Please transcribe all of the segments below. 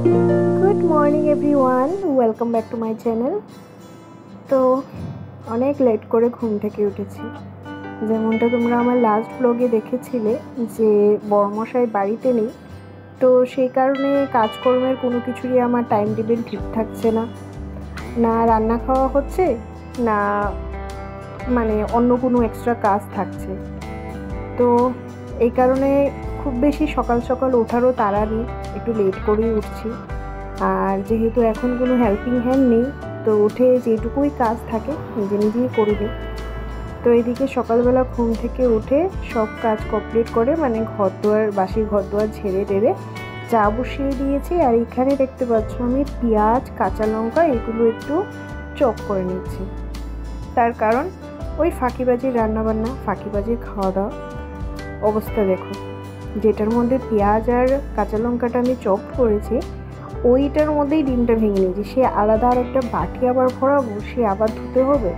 Good morning everyone, welcome back to my channel. তো অনেক late করে ঘুম থেকে উঠেছি। যেমনটা তোমরা আমার লাস্ট ব্লগে দেখেছিলে যে বড়মশাই বাড়িতে নেই, তো সেই কারণে কাজকর্মের কোনো কিছুরই আমার টাইম টেবিল ঠিক থাকছে না। না রান্না খাওয়া হচ্ছে, না মানে অন্য কোনো এক্সট্রা কাজ থাকছে। তো এই কারণে খুব বেশি সকাল সকাল ওঠারও তাড়া নেই, একটু লেট করেই উঠছি। আর যেহেতু এখন কোনো হেল্পিং হ্যান্ড নেই, তো উঠে যেটুকুই কাজ থাকে নিজে নিজেই করে নিই। তো এদিকে সকালবেলা ঘুম থেকে উঠে সব কাজ কমপ্লিট করে মানে বাসি ঘর দুয়ার ঝেড়ে টেড়ে চা বসিয়ে দিয়েছি। আর এখানে দেখতে পাচ্ছ আমি পেঁয়াজ, কাঁচা লঙ্কা এগুলো একটু চপ করে নিচ্ছি। তার কারণ ওই ফাঁকিবাজির রান্নাবান্না, ফাঁকিবাজির খাওয়া দাওয়া। অবস্থা দেখো, যেটার মধ্যে পেঁয়াজ আর কাঁচা লঙ্কাটা আমি চপ করেছি ওইটার মধ্যেই ডিমটা ভেঙে নিয়েছি। সে আলাদা আর একটা বাটি আবার ভরাবো, সে আবার ধুতে হবে।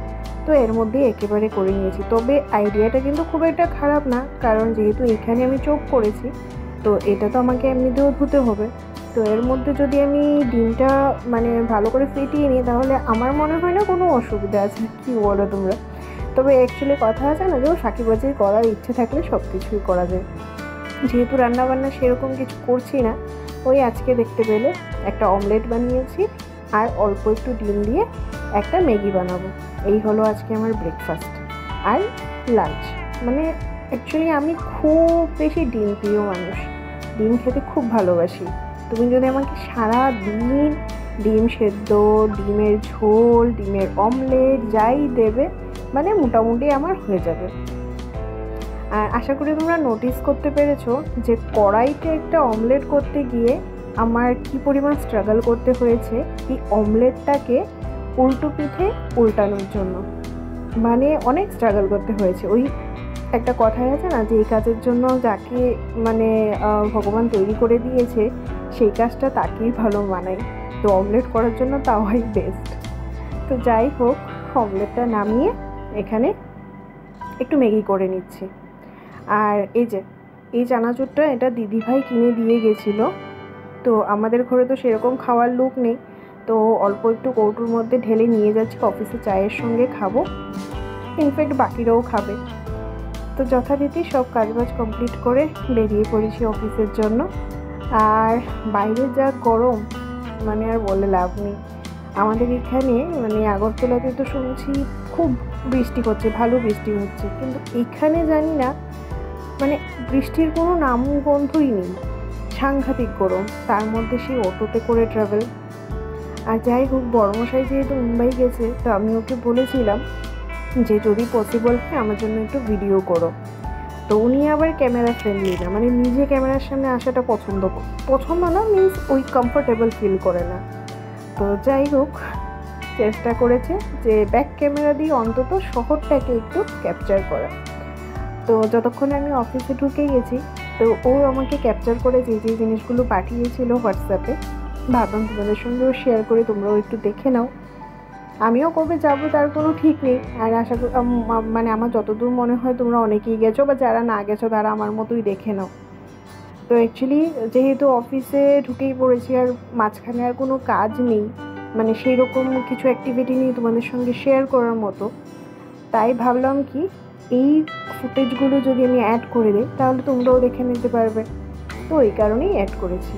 তো এর মধ্যেই একেবারে করে নিয়েছি। তবে আইডিয়াটা কিন্তু খুব একটা খারাপ না, কারণ যেহেতু এখানে আমি চপ করেছি তো এটা তো আমাকে এমনিতেও ধুতে হবে। তো এর মধ্যে যদি আমি ডিমটা মানে ভালো করে ফেটিয়ে নিই তাহলে আমার মনে হয় না কোনো অসুবিধা আছে। কি বলো তোমরা? তবে অ্যাকচুয়ালি কথা আছে না যে ফাঁকিবাজি করার ইচ্ছে থাকলে সব কিছুই করা যায়। যেহেতু রান্নাবান্না সেরকম কিছু করছি না, ওই আজকে দেখতে পেলে একটা অমলেট বানিয়েছি আর অল্প একটু ডিম দিয়ে একটা ম্যাগি বানাবো। এই হলো আজকে আমার ব্রেকফাস্ট আর লাঞ্চ। মানে অ্যাকচুয়ালি আমি খুব বেশি ডিম প্রিয় মানুষ, ডিম খেতে খুব ভালোবাসি। তুমি যদি আমাকে সারা দিন ডিম সেদ্ধ, ডিমের ঝোল, ডিমের অমলেট যাই দেবে মানে মোটামুটি আমার হয়ে যাবে। আর আশা করি তোমরা নোটিস করতে পেরেছো যে কড়াইতে একটা অমলেট করতে গিয়ে আমার কি পরিমাণ স্ট্রাগল করতে হয়েছে এই অমলেটটাকে উল্টো পিঠে উল্টানোর জন্য। মানে অনেক স্ট্রাগল করতে হয়েছে। ওই একটা কথাই আছে না যে এই কাজের জন্য যাকে মানে ভগবান তৈরি করে দিয়েছে সেই কাজটা তাকেই ভালো মানায়। তো অমলেট করার জন্য তাওয়াই বেস্ট। তো যাই হোক, অমলেটটা নামিয়ে এখানে একটু ম্যাগি করে নিচ্ছি। আর এই চানাচুরটা এটা দিদিভাই কিনে দিয়ে গেছিলো। তো আমাদের ঘরে তো সেরকম খাওয়ার লোক নেই, তো অল্প একটু কৌটোর মধ্যে ঢেলে নিয়ে যাচ্ছি, অফিসে চায়ের সঙ্গে খাবো, ইনফ্যাক্ট বাকিরাও খাবে। তো যথারীতি সব কাজবাজ কমপ্লিট করে বেরিয়ে পড়েছি অফিসের জন্য। আর বাইরে যা গরম মানে আর বলে লাভ নেই। আমাদের এখানে মানে আগরতলাতে তো শুনছি খুব বৃষ্টি হচ্ছে, ভালো বৃষ্টি হচ্ছে, কিন্তু এখানে জানি না মানে বৃষ্টির কোনো নামগন্ধই নেই। সাংঘাতিক গরম, তার মধ্যে সেই অটোতে করে ট্রাভেল। আর যাই হোক, বড়মশাই যেহেতু মুম্বাই গেছে তো আমি ওকে বলেছিলাম যে যদি পসিবল হয় আমার জন্য একটু ভিডিও করো। তো উনি আবার ক্যামেরা ফ্রেন্ডলি না, মানে নিজে ক্যামেরার সামনে আসাটা পছন্দ না মিন্স ওই কমফোর্টেবল ফিল করে না। তো যাই হোক, চেষ্টা করেছে যে ব্যাক ক্যামেরা দিয়ে অন্তত শহরটাকে একটু ক্যাপচার করা। তো যতক্ষণে আমি অফিসে ঢুকে গেছি তো ও আমাকে ক্যাপচার করে যে জিনিসগুলো পাঠিয়েছিল হোয়াটসঅ্যাপে, ভাবলাম তোমাদের সঙ্গেও শেয়ার করে তোমরাও একটু দেখে নাও। আমিও কবে যাব তার কোনো ঠিক নেই। আর আশা করি মানে আমার যতদূর মনে হয় তোমরা অনেকেই গেছো, বা যারা না গেছো তারা আমার মতোই দেখে নাও। তো অ্যাকচুয়ালি যেহেতু অফিসে ঢুকেই পড়েছি আর মাঝখানে আর কোনো কাজ নেই, মানে সেই রকম কিছু অ্যাক্টিভিটি নেই তোমাদের সঙ্গে শেয়ার করার মতো, তাই ভাবলাম কি এই ফুটেজগুলো যদি আমি অ্যাড করে দিই তাহলে তোমরাও দেখে নিতে পারবে। তো এই কারণেই অ্যাড করেছি।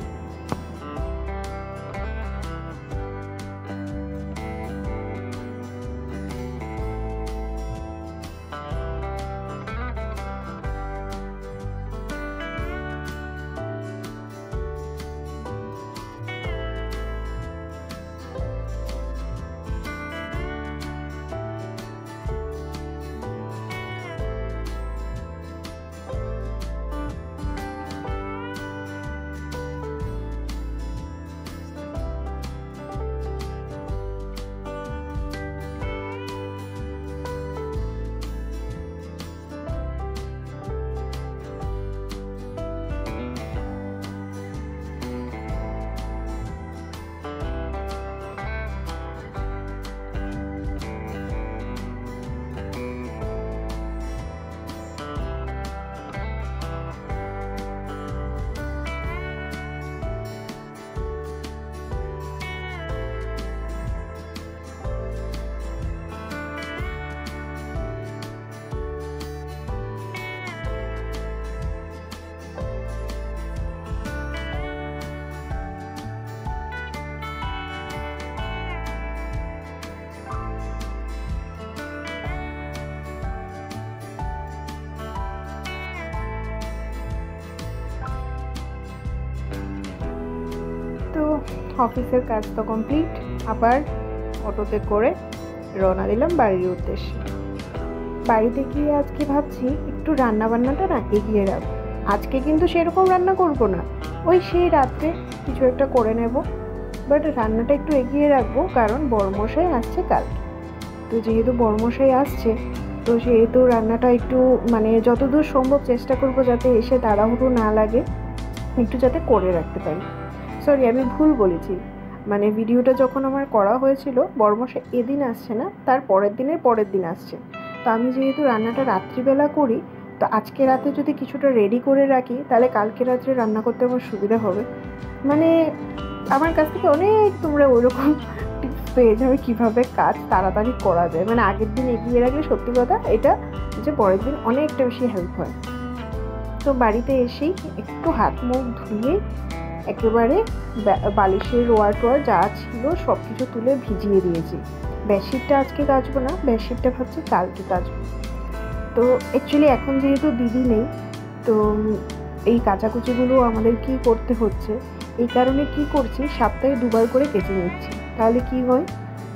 অফিসের কাজ তো কমপ্লিট, আবার অটোতে করে রওনা দিলাম বাড়ির উদ্দেশ্যে। বাড়িতে গিয়ে আজকে ভাবছি একটু রান্নাবান্নাটা না এগিয়ে রাখবো। আজকে কিন্তু সেরকম রান্না করব না, ওই সেই রাত্রে কিছু একটা করে নেব, বাট রান্নাটা একটু এগিয়ে রাখবো কারণ বড়মশাই আসছে কালকে। তো যেহেতু বড়মশাই আসছে তো সেহেতু রান্নাটা একটু মানে যতদূর সম্ভব চেষ্টা করব যাতে এসে তাড়াহুড়ো না লাগে, একটু যাতে করে রাখতে পারি। সরি, আমি ভুল বলেছি, মানে ভিডিওটা যখন আমার করা হয়েছিল বড়মশাই এদিন আসছে না, তার পরের দিন আসছে। তো আমি যেহেতু রান্নাটা রাত্রিবেলা করি, তো আজকে রাতে যদি কিছুটা রেডি করে রাখি তাহলে কালকে রাত্রে রান্না করতে আমার সুবিধা হবে। মানে আমার কাছ থেকে অনেক তোমরা ওরকম টিপস পেয়ে যাবে কীভাবে কাজ তাড়াতাড়ি করা যায়। মানে আগের দিন এগিয়ে রাখলে সত্যি কথা এটা যে পরের দিন অনেকটা বেশি হেল্প হয়। তো বাড়িতে এসেই একটু হাত মুখ ধুয়ে একেবারে বালিশের রোয়ার টোয়ার যা ছিল সব কিছু তুলে ভিজিয়ে দিয়েছি। বেডশিটটা আজকে কাচবো না, বেডশিটটা ভাবছি কালকে কাচবো। তো অ্যাকচুয়ালি এখন যেহেতু দিদি নেই, তো এই কাচাকুচিগুলো আমাদেরকেই করতে হচ্ছে। এই কারণে কি করছি, সপ্তাহে 2 বার করে কেচে নিচ্ছি। তাহলে কি হয়,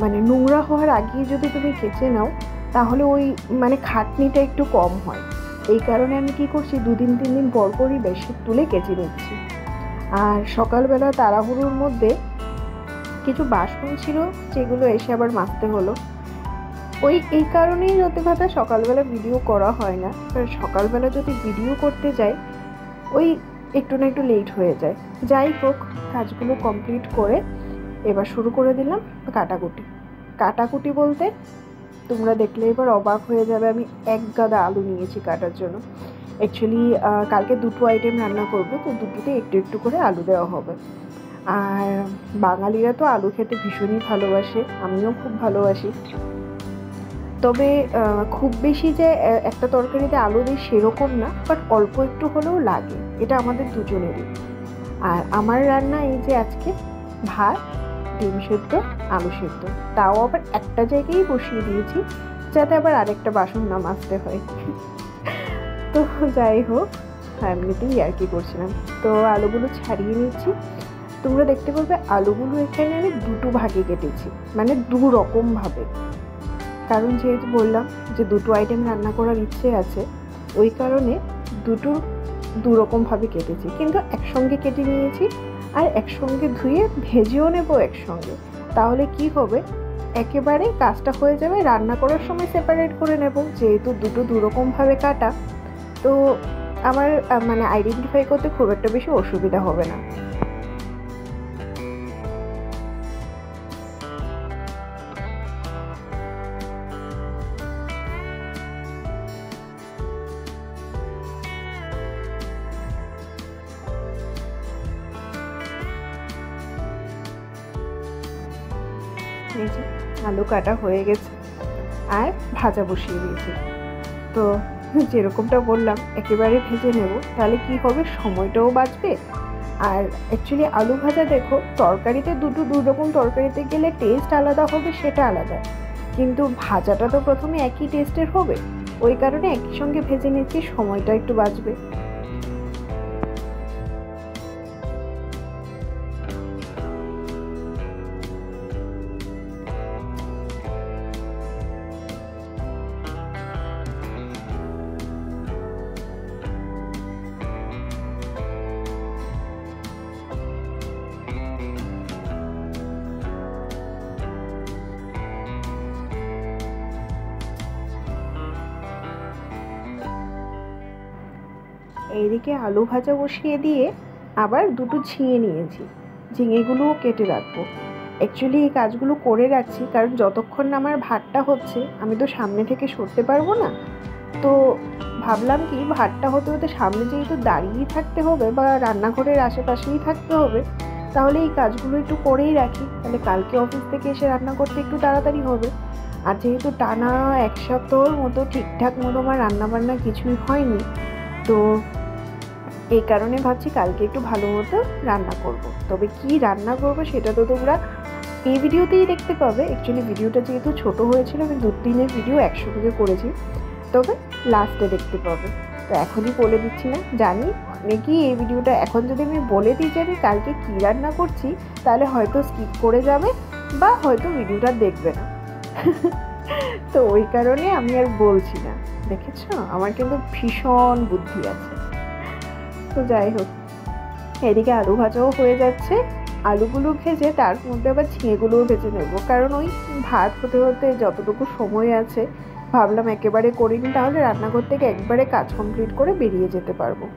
মানে নোংরা হওয়ার আগেই যদি তুমি কেচে নাও তাহলে ওই মানে খাটনিটা একটু কম হয়। এই কারণে আমি কি করছি, 2-3 দিন পর পরই বেডশিট তুলে কেচে নিচ্ছি। আর সকালবেলা তাড়াহুড়োর মধ্যে কিছু বাসন ছিল যেগুলো এসে আবার মাজতে হলো। এই কারণেই সত্যি কথা সকালবেলা ভিডিও করা হয় না। সকালবেলা যদি ভিডিও করতে যাই ওই একটু না একটু লেট হয়ে যায়। যাই হোক, কাজগুলো কমপ্লিট করে এবার শুরু করে দিলাম কাটাকুটি বলতে তোমরা দেখলে এবার অবাক হয়ে যাবে, আমি 1 গাদা আলু নিয়েছি কাটার জন্য। অ্যাকচুয়ালি কালকে 2টো আইটেম রান্না করবো, তো দুটোতে একটু একটু করে আলু দেওয়া হবে। আর বাঙালিরা তো আলু খেতে ভীষণই ভালোবাসে, আমিও খুব ভালোবাসি। তবে খুব বেশি যে একটা তরকারিতে আলু দিই সেরকম না, বাট অল্প একটু হলেও লাগে, এটা আমাদের দুজনেরই। আর আমার রান্না এই যে আজকে ভাত, ডিম সেদ্ধ, আলু সেদ্ধ, তাও আবার একটা জায়গায় বসিয়ে দিয়েছি যাতে আবার আরেকটা বাসন না মাজতে হয়। তো যাই হোক, এমনিতেই আর কি করছিলাম। তো আলুগুলো ছাড়িয়ে নিচ্ছি। তোমরা দেখতে পাবে আলুগুলো এখানে আমি 2টো ভাগে কেটেছি, মানে 2 রকমভাবে। কারণ যেহেতু বললাম যে 2টো আইটেম রান্না করার ইচ্ছে আছে, ওই কারণে 2 রকমভাবে কেটেছি, কিন্তু একসঙ্গে কেটে নিয়েছি। আর একসঙ্গে ধুয়ে ভেজেও নেব একসঙ্গে, তাহলে কি হবে একেবারে কাজটা হয়ে যাবে। রান্না করার সময় সেপারেট করে নেব, যেহেতু 2 রকমভাবে কাটা, তো আমার মানে আইডেন্টিফাই করতে খুব একটা বেশি অসুবিধা হবে না। এই যে আলু কাটা হয়ে গেছে আর ভাজা বসিয়ে দিয়েছি। তো যেরকমটা বললাম একেবারে ভেজে নেব, তাহলে কি হবে সময়টাও বাঁচবে। আর অ্যাকচুয়ালি আলু ভাজা দেখো, তরকারিতে 2 রকম তরকারিতে গেলে টেস্ট আলাদা হবে, সেটা আলাদা, কিন্তু ভাজাটা তো প্রথমে একই টেস্টের হবে। ওই কারণে একই সঙ্গে ভেজে নিচ্ছি, সময়টা একটু বাঁচবে। এইদিকে আলু ভাজা বসিয়ে দিয়ে আবার 2টো ঝিঙে নিয়েছি, ঝিঙেগুলোও কেটে রাখবো। অ্যাকচুয়ালি এই কাজগুলো করে রাখছি কারণ যতক্ষণ না আমার ভাতটা হচ্ছে আমি তো সামনে থেকে সরতে পারবো না। তো ভাবলাম কি, ভাতটা হতে হতে সামনে যেহেতু দাঁড়িয়েই থাকতে হবে বা রান্নাঘরের আশেপাশেই থাকতে হবে, তাহলে এই কাজগুলো একটু করেই রাখি, তাহলে কালকে অফিস থেকে এসে রান্না করতে একটু তাড়াতাড়ি হবে। আর যেহেতু টানা 1 সপ্তাহর মতো ঠিকঠাক মতো আমার রান্নাবান্না কিছুই হয়নি, তো এই কারণে ভাবছি কালকে একটু ভালো মতো রান্না করব। তবে কি রান্না করব সেটা তো তোমরা এই ভিডিওতেই দেখতে পাবে। অ্যাকচুয়ালি ভিডিওটা যেহেতু ছোট হয়েছিল, আমি 2-3 ভিডিও একসঙ্গে করেছি, তবে লাস্টে দেখতে পাবে। তো এখনই বলে দিচ্ছি না, জানি আপনি কি এই ভিডিওটা এখন যদি আমি বলে দিই যে আমি কালকে কী রান্না করছি, তাহলে হয়তো স্কিপ করে যাবে বা হয়তো ভিডিওটা দেখবে না। তো ওই কারণে আমি আর বলছি না। দেখেছো, আমার কিন্তু ভীষণ বুদ্ধি আছে। তো যাই হোক, এদিকে আলু ভাজাও হয়ে যাচ্ছে। আলুগুলো ভেজে তার মধ্যে আবার ঝিঙেগুলোও ভেজে নেব, কারণ ওই ভাত হতে হতে যতটুকু সময় আছে ভাবলাম একেবারে করিনি, তাহলে রান্নাঘর থেকে একবারে কাজ কমপ্লিট করে বেরিয়ে যেতে পারবো।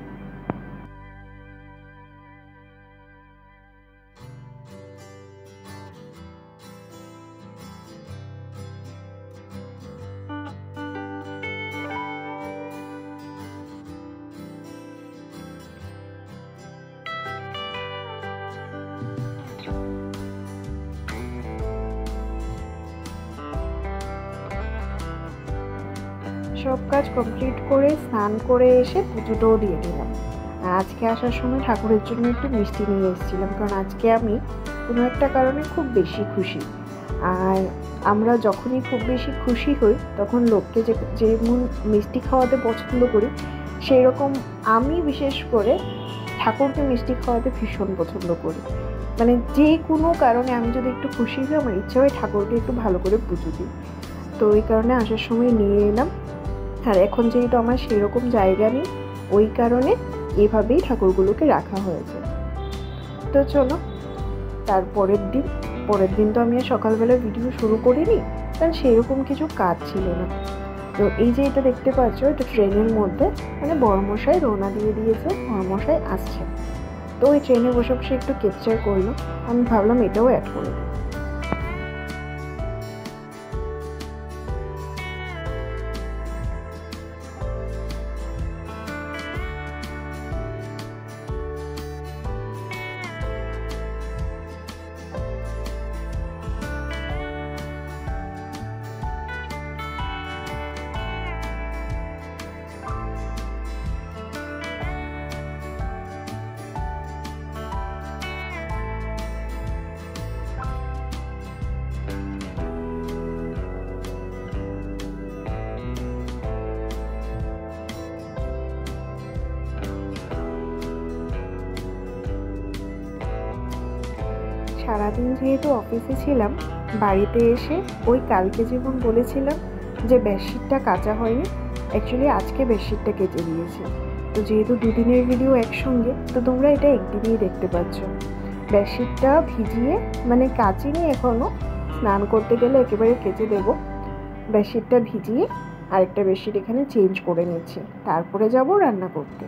সব কাজ কমপ্লিট করে স্নান করে এসে পুজোটাও দিয়ে দিলাম। আর আজকে আসার সময় ঠাকুরের জন্য একটু মিষ্টি নিয়ে এসেছিলাম, কারণ আজকে আমি কোনো একটা কারণে খুব বেশি খুশি। আর আমরা যখনই খুব বেশি খুশি হই তখন লোককে যেমন মিষ্টি খাওয়াতে পছন্দ করি, সেই রকম আমি বিশেষ করে ঠাকুরকে মিষ্টি খাওয়াতে ভীষণ পছন্দ করি। মানে যে কোনো কারণে আমি যদি একটু খুশি হই, আমার ইচ্ছা হয় ঠাকুরকে একটু ভালো করে পুজো দিই। তো ওই কারণে আসার সময় নিয়ে এলাম। আর এখন যেহেতু আমার সেরকম জায়গা নেই, ওই কারণে এভাবেই ঠাকুরগুলোকে রাখা হয়েছে। তো চলো, পরের দিন তো আমি আর সকালবেলা ভিডিও শুরু করিনি, কারণ সেরকম কিছু কাজ ছিল না। তো এই যে এটা দেখতে পাচ্ছ, এটা ট্রেনের মধ্যে মানে বড়মশাই রওনা দিয়ে দিয়েছে, বড়মশাই আসছে। তো ওই ট্রেনে বসে বসে একটু ক্যাপচার করলো, আমি ভাবলাম এটাও অ্যাড করে দিই। সারাদিন যেহেতু অফিসে ছিলাম, বাড়িতে এসে ওই কালকে যেমন বলেছিলাম যে বেডশিটটা কাচা হয়নি, অ্যাকচুয়ালি আজকে বেডশিটটা কেচে দিয়েছি। তো যেহেতু দুদিনের ভিডিও একসঙ্গে, তো তোমরা এটা একদিনেই দেখতে পাচ্ছ। বেডশিটটা ভিজিয়ে মানে কাচিনি এখনও, স্নান করতে গেলে একেবারে কেচে দেবো। বেডশিটটা ভিজিয়ে আরেকটা বেডশিট এখানে চেঞ্জ করে নিচ্ছি, তারপরে যাব রান্না করতে।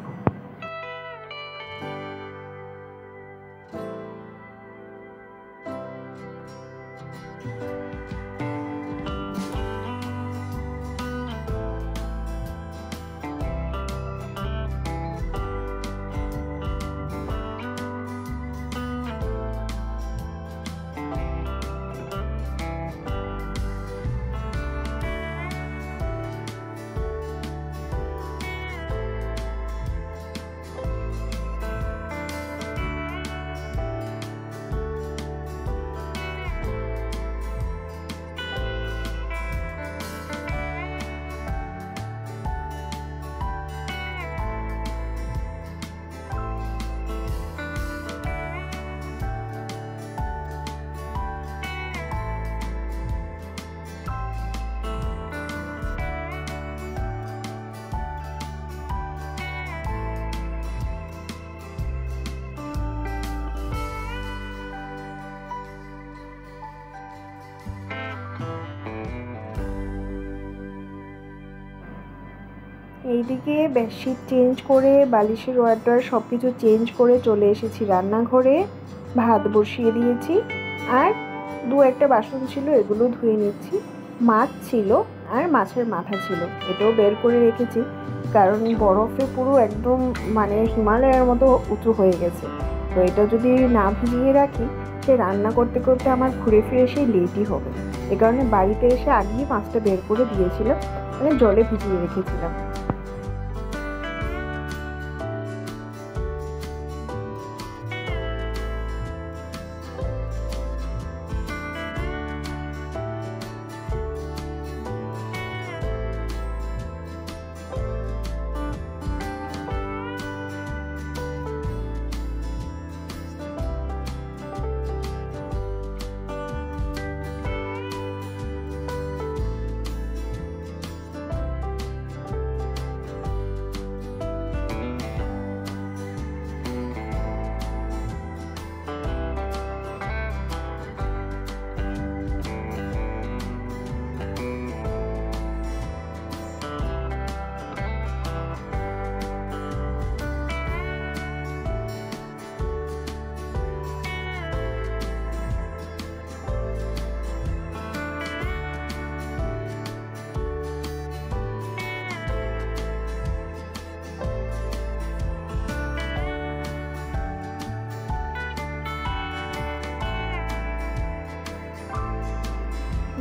এইদিকে বেডশিট চেঞ্জ করে বালিশের ওয়াটার সব কিছু চেঞ্জ করে চলে এসেছি রান্নাঘরে। ভাত বসিয়ে দিয়েছি, আর দু একটা বাসন ছিল, এগুলো ধুয়ে নিচ্ছি। মাছ ছিল আর মাছের মাথা ছিল, এটাও বের করে রেখেছি, কারণ বরফে পুরো একদম মানে হিমালয়ের মতো উঁচু হয়ে গেছে। তো এটা যদি না ভিজিয়ে রাখি, সে রান্না করতে করতে আমার ঘুরে ফিরে সেই লেটই হবে। এ কারণে বাড়িতে এসে আগেই মাছটা বের করে দিয়েছিলাম, মানে জলে ভিজিয়ে রেখেছিলাম।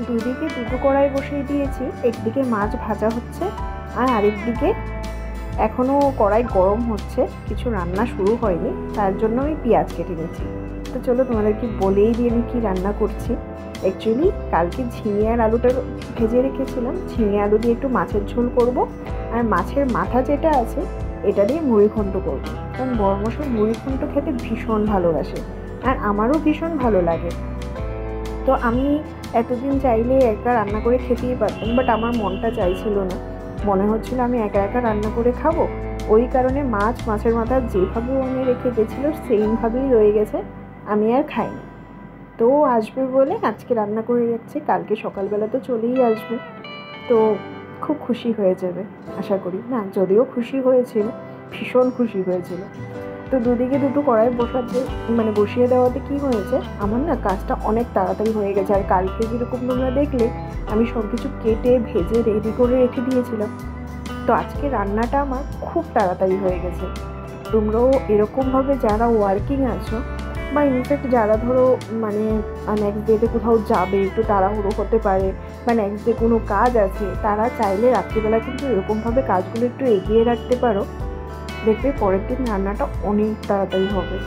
দুদিকে দুটো কড়াই বসিয়ে দিয়েছি, একদিকে মাছ ভাজা হচ্ছে আর আরেকদিকে এখনও কড়াই গরম হচ্ছে, কিছু রান্না শুরু হয়নি, তার জন্য আমি পেঁয়াজ কেটে নিয়েছি। তো চলো তোমাদেরকে বলেই দিই আমি কী রান্না করছি। অ্যাকচুয়ালি কালকে ঝিঙে আর আলুটা ভেজে রেখেছিলাম, ঝিঙে আলু দিয়ে একটু মাছের ঝোল করব, আর মাছের মাথা যেটা আছে এটা দিয়ে মুড়িঘণ্ট করবো, কারণ বড়মশাই মুড়িঘণ্ট খেতে ভীষণ ভালোবাসে আর আমারও ভীষণ ভালো লাগে। তো আমি এতদিন চাইলে একা রান্না করে খেতেই পারতাম, বাট আমার মনটা চাইছিল না, মনে হচ্ছিল আমি একা একা রান্না করে খাবো। ওই কারণে মাছের মাথা যেভাবে উনি রেখে গেছিলো সেইভাবেই রয়ে গেছে, আমি আর খাইনি। তো আসবে বলে আজকে রান্না করে রাখছি, কালকে সকালবেলা তো চলেই আসবে, তো খুব খুশি হয়ে যাবে আশা করি। না, যদিও খুশি হয়েছিল, ভীষণ খুশি হয়েছিল। তো দুদিকে দুটো কড়াই বসিয়ে দেওয়াতে কি হয়েছে, আমার না কাজটা অনেক তাড়াতাড়ি হয়ে গেছে। আর কালকে যেরকম তোমরা দেখলে আমি সব কিছু কেটে ভেজে রেডি করে রেখে দিয়েছিলাম, তো আজকে রান্নাটা আমার খুব তাড়াতাড়ি হয়ে গেছে। তোমরাও এরকমভাবে যারা ওয়ার্কিং আছো বা ইনফ্যাক্ট যারা ধরো নেক্সট ডেতে কোথাও যাবে, একটু তাড়াহুড়ো হতে পারে, বা নেক্সট ডে কোনো কাজ আছে, তারা চাইলে রাত্রিবেলা কিন্তু এরকমভাবে কাজগুলো একটু এগিয়ে রাখতে পারো, দেখবে পরের দিন রান্নাটা অনেক তাড়াতাড়ি হবে।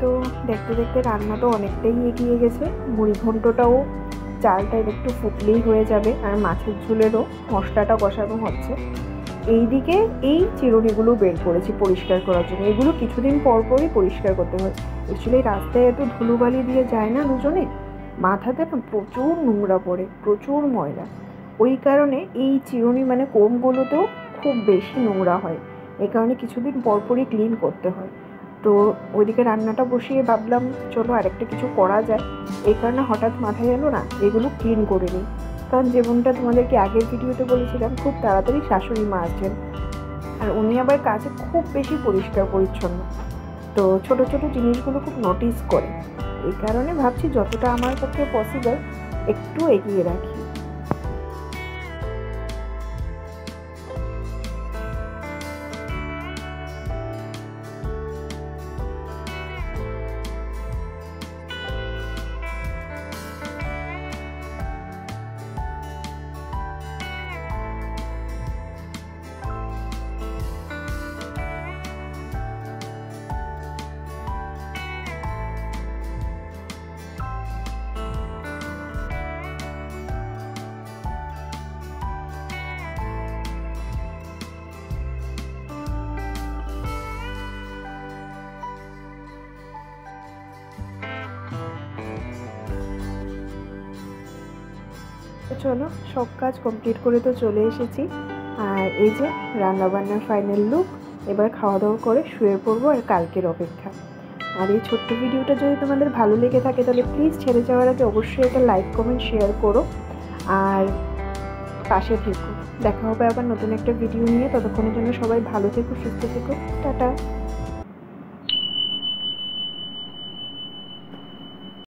তো দেখতে দেখতে রান্না তো অনেকটাই এগিয়ে গেছে, মুড়িঘণ্টটাও চালটা একটু ফুটলেই হয়ে যাবে, আর মাছের ঝোলেরও মশলাটা কষানো হচ্ছে। এইদিকে এই চিরুনিগুলো বের করেছি পরিষ্কার করার জন্য, এগুলো কিছুদিন পর পরই পরিষ্কার করতে হয়। অ্যাকচুয়ালি রাস্তায় এত ধুলোবালি দিয়ে যায় না দুজনে, মাথাতে না প্রচুর নোংরা পড়ে, প্রচুর ময়লা, ওই কারণে এই চিরুনি কোমগুলোতেও খুব বেশি নোংরা হয়, এই কারণে কিছুদিন পর পরই ক্লিন করতে হয়। তো ওইদিকে রান্নাটা বসিয়ে ভাবলাম চলো আরেকটা কিছু করা যায়, এই কারণে হঠাৎ মাথায় এলো না এগুলো ক্লিন করে নিই। কারণ যেমনটা তোমাদেরকে আগের ভিডিওতে বলেছিলাম, খুব তাড়াতাড়ি শাশুড়ি মা আসছেন, আর উনি আবার কাজে খুব বেশি পরিষ্কার পরিচ্ছন্ন, তো ছোট ছোট জিনিসগুলো খুব নোটিস করে, এই কারণে ভাবছি যতটা আমার পক্ষে পসিবল একটু এগিয়ে রাখি। চলো সব কাজ কমপ্লিট করে তো চলে এসেছি। আর এই যে রান্নাবান্নার ফাইনাল লুক। এবার খাওয়া দাওয়া করে শুয়ে পড়বো আর কালকের অপেক্ষা। আর এই ছোট্ট ভিডিওটা যদি তোমাদের ভালো লেগে থাকে তাহলে প্লিজ ছেড়ে যাওয়ার আগে অবশ্যই একটা লাইক কমেন্ট শেয়ার করো আর পাশে থেকো। দেখা হবে আবার নতুন একটা ভিডিও নিয়ে। ততক্ষণের জন্য সবাই ভালো থেকো, সুস্থ থেকো। টাটা।